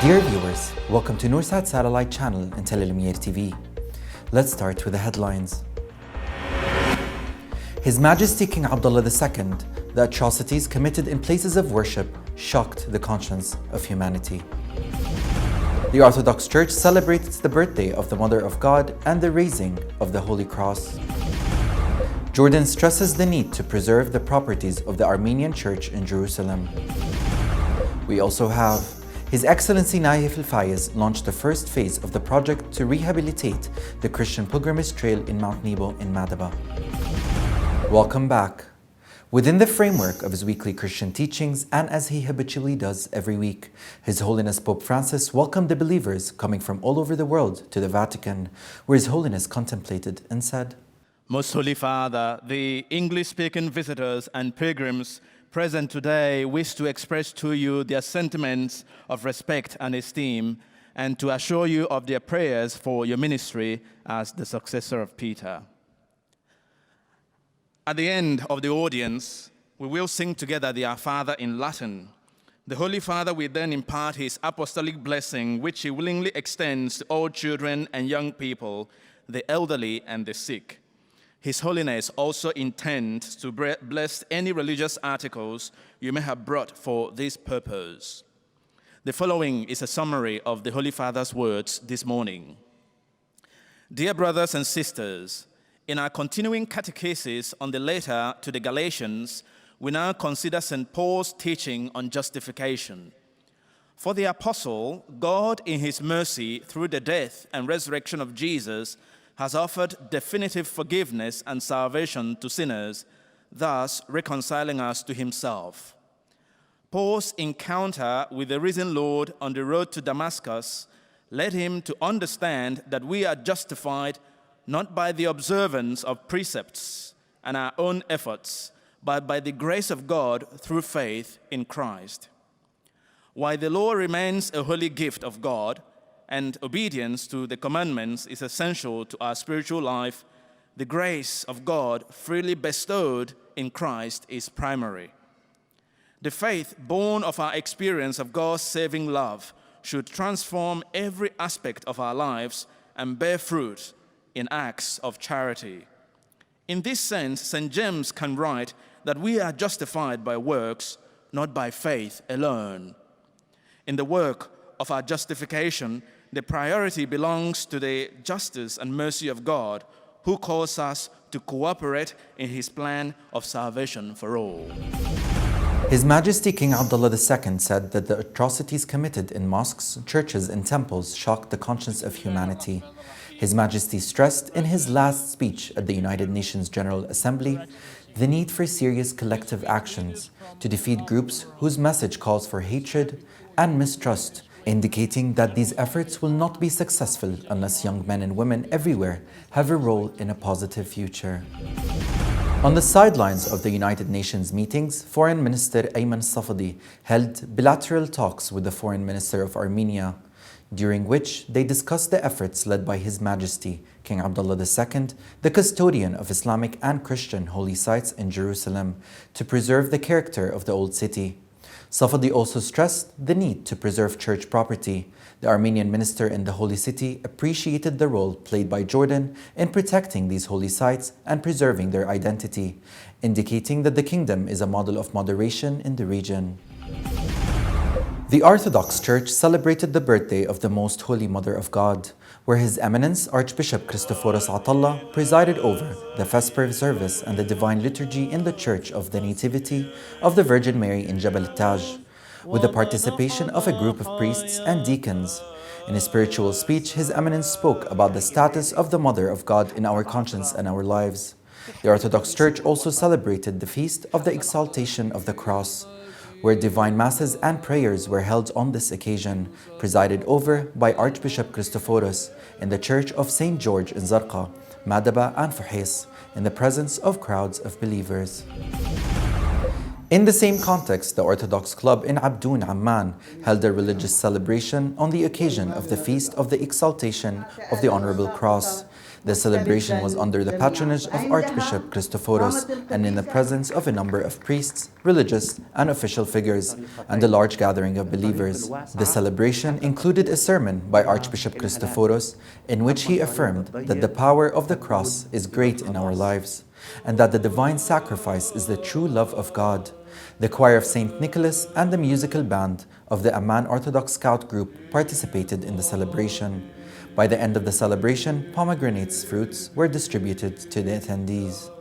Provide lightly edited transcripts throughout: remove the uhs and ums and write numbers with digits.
Dear viewers, welcome to Noorsat Satellite Channel and Telelumiere TV. Let's start with the headlines. His Majesty King Abdullah II, the atrocities committed in places of worship shocked the conscience of humanity. The Orthodox Church celebrates the birthday of the Mother of God and the raising of the Holy Cross. Jordan stresses the need to preserve the properties of the Armenian Church in Jerusalem. We also have His Excellency Naif Al-Fayez launched the first phase of the project to rehabilitate the Christian pilgrimage trail in Mount Nebo in Madaba. Welcome back. Within the framework of his weekly Christian teachings, and as he habitually does every week, His Holiness Pope Francis welcomed the believers coming from all over the world to the Vatican, where His Holiness contemplated and said, Most Holy Father, the English-speaking visitors and pilgrims present today wish to express to you their sentiments of respect and esteem, and to assure you of their prayers for your ministry as the successor of Peter. At the end of the audience, we will sing together the Our Father in Latin. The Holy Father will then impart his apostolic blessing, which he willingly extends to all children and young people, the elderly and the sick. His Holiness also intends to bless any religious articles you may have brought for this purpose. The following is a summary of the Holy Father's words this morning. Dear brothers and sisters, in our continuing catechesis on the letter to the Galatians, we now consider St. Paul's teaching on justification. For the apostle, God in his mercy through the death and resurrection of Jesus has offered definitive forgiveness and salvation to sinners, thus reconciling us to himself. Paul's encounter with the risen Lord on the road to Damascus led him to understand that we are justified not by the observance of precepts and our own efforts, but by the grace of God through faith in Christ. While the law remains a holy gift of God, and obedience to the commandments is essential to our spiritual life, the grace of God freely bestowed in Christ is primary. The faith born of our experience of God's saving love should transform every aspect of our lives and bear fruit in acts of charity. In this sense, St. James can write that we are justified by works, not by faith alone. In the work of our justification, the priority belongs to the justice and mercy of God, who calls us to cooperate in his plan of salvation for all. His Majesty King Abdullah II said that the atrocities committed in mosques, churches and temples shocked the conscience of humanity. His Majesty stressed in his last speech at the United Nations General Assembly the need for serious collective actions to defeat groups whose message calls for hatred and mistrust, indicating that these efforts will not be successful unless young men and women everywhere have a role in a positive future. On the sidelines of the United Nations meetings, Foreign Minister Ayman Safadi held bilateral talks with the Foreign Minister of Armenia, during which they discussed the efforts led by His Majesty King Abdullah II, the custodian of Islamic and Christian holy sites in Jerusalem, to preserve the character of the old city. Safadi also stressed the need to preserve church property. The Armenian minister in the Holy City appreciated the role played by Jordan in protecting these holy sites and preserving their identity, indicating that the kingdom is a model of moderation in the region. The Orthodox Church celebrated the birthday of the Most Holy Mother of God, where His Eminence Archbishop Christophoros Atallah presided over the Vesper service and the Divine Liturgy in the Church of the Nativity of the Virgin Mary in Jabal Taj, with the participation of a group of priests and deacons. In a spiritual speech, His Eminence spoke about the status of the Mother of God in our conscience and our lives. The Orthodox Church also celebrated the feast of the Exaltation of the Cross, where divine masses and prayers were held on this occasion, presided over by Archbishop Christophoros in the Church of St. George in Zarqa, Madaba and Fuhais, in the presence of crowds of believers. In the same context, the Orthodox Club in Abdoun, Amman, held a religious celebration on the occasion of the Feast of the Exaltation of the Honorable Cross. The celebration was under the patronage of Archbishop Christophoros and in the presence of a number of priests, religious and official figures, and a large gathering of believers. The celebration included a sermon by Archbishop Christophoros in which he affirmed that the power of the cross is great in our lives and that the divine sacrifice is the true love of God. The choir of St. Nicholas and the musical band of the Amman Orthodox Scout Group participated in the celebration. By the end of the celebration, pomegranates fruits were distributed to the attendees.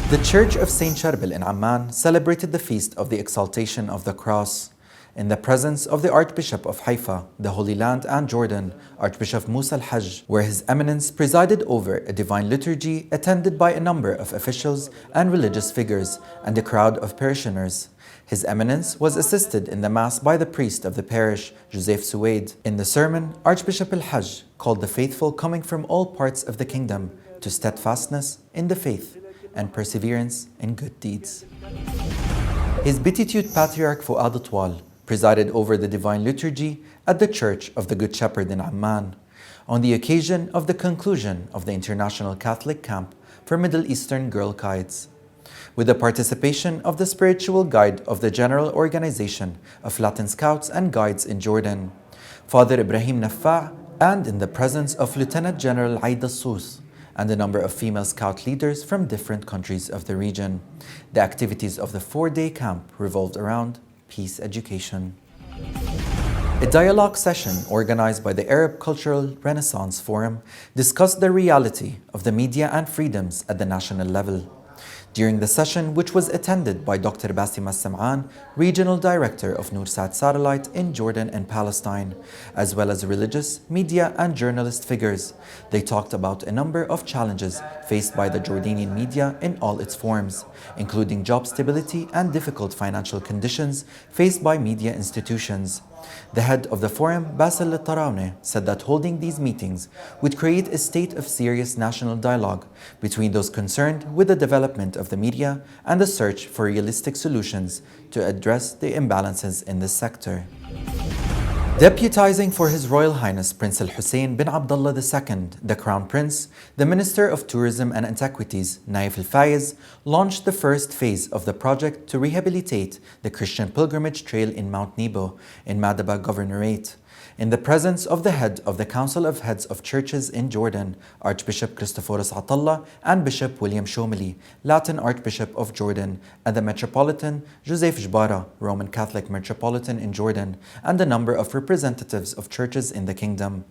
The Church of St. Sharbil in Amman celebrated the feast of the exaltation of the cross. In the presence of the Archbishop of Haifa, the Holy Land and Jordan, Archbishop Musa al-Hajj, where His Eminence presided over a divine liturgy attended by a number of officials and religious figures and a crowd of parishioners. His Eminence was assisted in the Mass by the priest of the parish, Joseph Suwaid. In the sermon, Archbishop al-Hajj called the faithful coming from all parts of the kingdom to steadfastness in the faith and perseverance in good deeds. His Beatitude Patriarch Fuad Atwal presided over the Divine Liturgy at the Church of the Good Shepherd in Amman on the occasion of the conclusion of the International Catholic Camp for Middle Eastern Girl Guides, with the participation of the spiritual guide of the General Organization of Latin Scouts and Guides in Jordan, Father Ibrahim Nafa', and in the presence of Lieutenant General Aida Sous, and a number of female scout leaders from different countries of the region. The activities of the 4-day camp revolved around peace education. A dialogue session organized by the Arab Cultural Renaissance Forum discussed the reality of the media and freedoms at the national level. During the session, which was attended by Dr. Basim As-Sam'an, Regional Director of Noorsat Satellite in Jordan and Palestine, as well as religious, media and journalist figures, they talked about a number of challenges faced by the Jordanian media in all its forms, including job stability and difficult financial conditions faced by media institutions. The head of the forum, Basil al-Tarawne, said that holding these meetings would create a state of serious national dialogue between those concerned with the development of the media and the search for realistic solutions to address the imbalances in this sector. Deputizing for His Royal Highness Prince Al-Hussein bin Abdullah II, the Crown Prince, the Minister of Tourism and Antiquities, Naif Al-Fayez, launched the first phase of the project to rehabilitate the Christian pilgrimage trail in Mount Nebo in Madaba Governorate, in the presence of the head of the Council of Heads of Churches in Jordan, Archbishop Christophoros Atallah, and Bishop William Shomali, Latin Archbishop of Jordan, and the Metropolitan Joseph Jbara, Roman Catholic Metropolitan in Jordan, and a number of representatives of churches in the kingdom.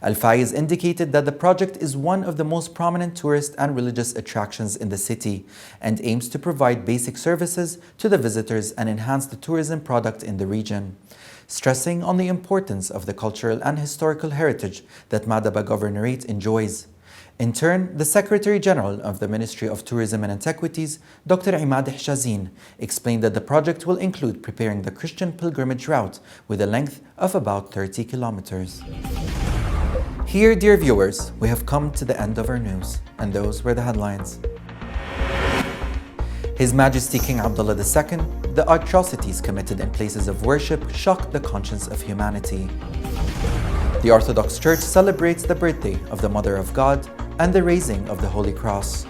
Al-Faiz indicated that the project is one of the most prominent tourist and religious attractions in the city and aims to provide basic services to the visitors and enhance the tourism product in the region, stressing on the importance of the cultural and historical heritage that Madaba Governorate enjoys. In turn, the Secretary General of the Ministry of Tourism and Antiquities, Dr. Imad Hijazin, explained that the project will include preparing the Christian pilgrimage route with a length of about 30 kilometers. Here, dear viewers, we have come to the end of our news, and those were the headlines. His Majesty King Abdullah II, the atrocities committed in places of worship shocked the conscience of humanity. The Orthodox Church celebrates the birthday of the Mother of God, and the raising of the Holy Cross.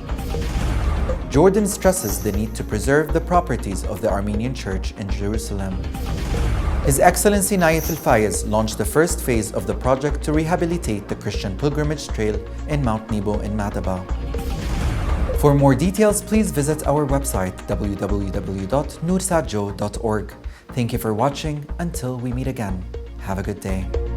Jordan stresses the need to preserve the properties of the Armenian Church in Jerusalem. His Excellency Naif Al-Fayez launched the first phase of the project to rehabilitate the Christian pilgrimage trail in Mount Nebo in Madaba. For more details, please visit our website www.noorsatjo.org. Thank you for watching. Until we meet again, have a good day.